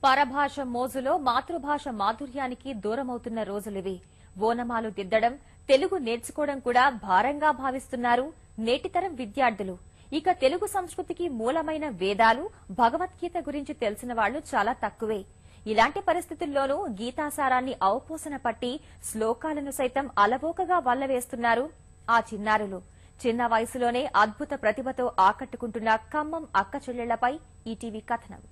పరభాష మోజులో మాతృభాష మాధుర్యానికి దూరమవుతున్న రోజులివి. ఓనమాలు దిద్దడం, తెలుగు నేర్చుకోవడం కూడా భారంగా భావిస్తున్నారు నేటితరం విద్యార్థులు. ఇక తెలుగు సంస్కృతికి మూలమైన వేదాలు, భగవద్గీత గురించి తెలిసిన వాళ్లు చాలా తక్కువే. ఇలాంటి పరిస్థితుల్లోనూ గీతాసారాన్ని అవపోసన పట్టి శ్లోకాలను సైతం అలవోకగా వల్లవేస్తున్నారు ఆ చిన్నారులు. చిన్న వయసులోనే అద్భుత ప్రతిభతో ఆకట్టుకుంటున్న ఖమ్మం అక్క చెల్లెళ్లపై ఈటీవీ కథనం.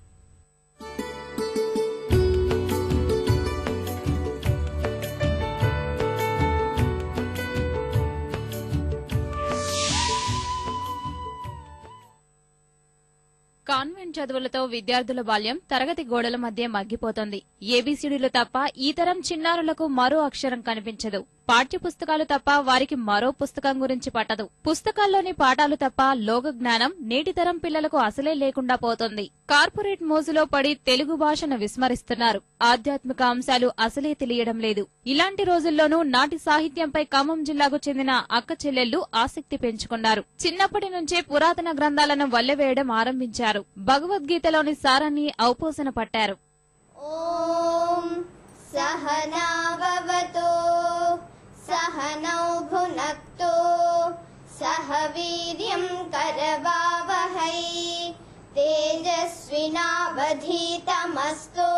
కాన్వెంట్ చదువులతో విద్యార్థుల బాల్యం తరగతి గోడల మధ్య మగ్గిపోతోంది. ఏబీసీడీలు తప్ప ఈ తరం చిన్నారులకు మరో అక్షరం కనిపించదు. పాఠ్య పుస్తకాలు తప్ప వారికి మరో పుస్తకం గురించి పట్టదు. పుస్తకాల్లోని పాఠాలు తప్ప లోక జ్ఞానం నేటితరం పిల్లలకు అసలే లేకుండా పోతోంది. కార్పొరేట్ మోజులో పడి తెలుగు భాషను విస్మరిస్తున్నారు. ఆధ్యాత్మిక అంశాలు అసలే తెలియడం లేదు. ఇలాంటి రోజుల్లోనూ నాటి సాహిత్యంపై ఖమ్మం జిల్లాకు చెందిన అక్క చెల్లెళ్లు ఆసక్తి పెంచుకున్నారు. చిన్నప్పటి నుంచే పురాతన గ్రంథాలను వల్లెవేయడం ఆరంభించారు. భగవద్గీతలోని సారాన్ని అవపోసన పట్టారు. ఓం సహనా భవతు सहनौ भुनक्तु सह वीर्यं करवावहै तेजस्विनावधीतमस्तु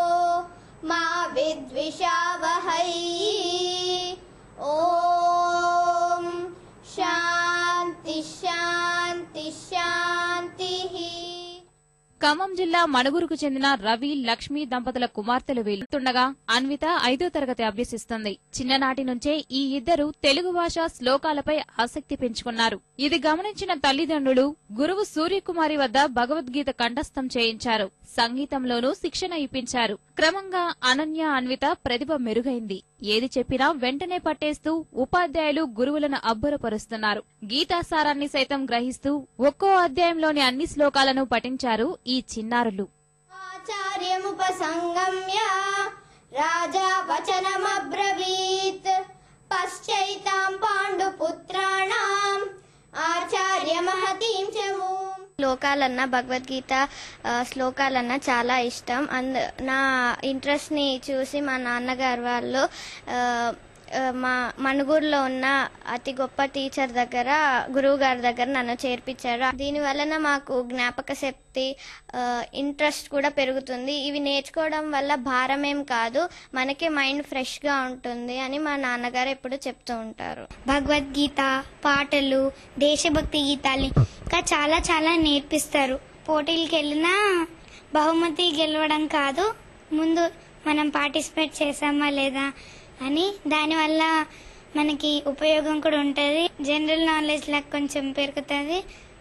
मा विद्विषावहै ओम शांति शांति शांतिः. ఖమ్మం జిల్లా మణుగురుకు చెందిన రవి, లక్ష్మి దంపతుల కుమార్తెలు వెళ్తుండగా అన్విత 5వ తరగతి అభ్యసిస్తుంది. చిన్ననాటి నుంచే ఈ ఇద్దరు తెలుగు భాష శ్లోకాలపై ఆసక్తి పెంచుకున్నారు. ఇది గమనించిన తల్లిదండ్రులు గురువు సూర్యకుమారి వద్ద భగవద్గీత కంఠస్థం చేయించారు. సంగీతంలోనూ శిక్షణ ఇప్పించారు. క్రమంగా అనన్య, అన్విత ప్రతిభ మెరుగైంది. ఏది చెప్పినా వెంటనే పట్టేస్తూ ఉపాధ్యాయులు, గురువులను అబ్బురపరుస్తున్నారు. గీతాసారాన్ని సైతం గ్రహిస్తూ ఒక్కో అధ్యాయంలోని అన్ని శ్లోకాలను పఠించారు ఈ చిన్నారులు. ఆచార్యముపసంగమ్య రాజా వచనమబ్రవీత్ పశ్చైతాం పాండుపుత్రాణాం ఆచార్య మహతీం చమూ. శ్లోకాలన్నా, భగవద్గీత శ్లోకాలన్నా చాలా ఇష్టం. నా ఇంట్రెస్ట్ని చూసి మా నాన్నగారు వాళ్ళు మా మణుగూరులో ఉన్న అతి గొప్ప టీచర్ దగ్గర, గురువు గారి దగ్గర నన్ను చేర్పించారు. దీని వలన మాకు జ్ఞాపక శక్తి, ఇంట్రెస్ట్ కూడా పెరుగుతుంది. ఇవి నేర్చుకోవడం వల్ల భారమేం కాదు, మనకే మైండ్ ఫ్రెష్గా ఉంటుంది అని మా నాన్నగారు ఎప్పుడు చెప్తూ ఉంటారు. భగవద్గీత, పాటలు, దేశభక్తి గీతాలు ఇంకా చాలా చాలా నేర్పిస్తారు. పోటీలకు వెళ్ళినా బహుమతి గెలవడం కాదు, ముందు మనం పార్టిసిపేట్ చేసామా లేదా అని, దానివల్ల మనకి ఉపయోగం కూడా ఉంటుంది. జనరల్ నాలెడ్జ్ లాగా కొంచెం పెరుగుతుంది,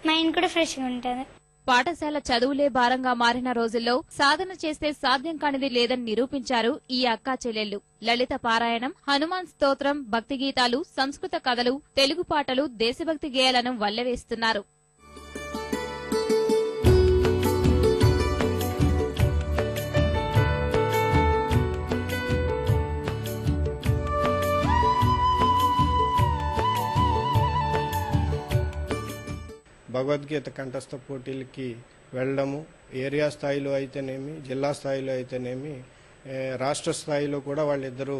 మైండ్ కూడా ఫ్రెష్గా ఉంటుంది. పాఠశాల చదువులే భారంగా మారిన రోజుల్లో సాధన చేస్తే సాధ్యం కానిది లేదని నిరూపించారు ఈ అక్కా చెల్లెళ్లు. లలిత పారాయణం, హనుమాన్ స్తోత్రం, భక్తి గీతాలు, సంస్కృత కథలు, తెలుగు పాటలు, దేశభక్తి గేయాలను వల్లెవేస్తున్నారు. భగవద్గీత కంఠస్థ పోటీలకి వెళ్ళడము, ఏరియా స్థాయిలో అయితేనేమి, జిల్లా స్థాయిలో అయితేనేమి, రాష్ట్ర స్థాయిలో కూడా వాళ్ళిద్దరూ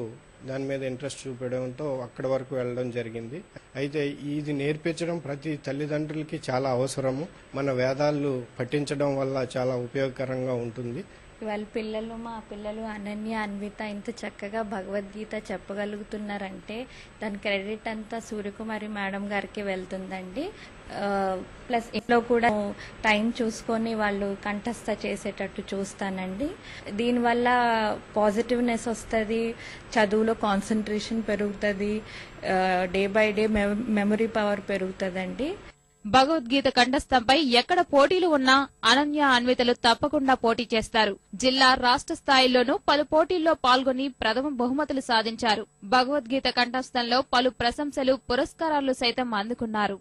దాని మీద ఇంట్రెస్ట్ చూపడంతో అక్కడి వరకు వెళ్ళడం జరిగింది. అయితే ఇది నేర్పించడం ప్రతి తల్లిదండ్రులకి చాలా అవసరము. మన వేదాలు పఠించడం వల్ల చాలా ఉపయోగకరంగా ఉంటుంది. వాళ్ళ పిల్లలు, మా పిల్లలు అనన్య, అన్విత ఇంత చక్కగా భగవద్గీత చెప్పగలుగుతున్నారంటే దాని క్రెడిట్ అంతా సూర్యకుమారి మేడం గారికి వెళ్తుందండి. ప్లస్ ఇంట్లో కూడా టైం చూసుకొని వాళ్ళు కంఠస్థ చేసేటట్టు చూస్తానండి. దీనివల్ల పాజిటివ్నెస్ వస్తుంది, చదువులో కాన్సన్ట్రేషన్ పెరుగుతుంది, day by day memory power పెరుగుతుందండి. భగవద్గీత కంఠస్థంపై ఎక్కడ పోటీలు ఉన్నా అనన్య, అన్వితలు తప్పకుండా పోటీ చేస్తారు. జిల్లా, రాష్ట్ర స్థాయిల్లోనూ పలు పోటీల్లో పాల్గొని ప్రథమ బహుమతులు సాధించారు. భగవద్గీత కంఠస్థంలో పలు ప్రశంసలు, పురస్కారాలు సైతం అందుకున్నారు.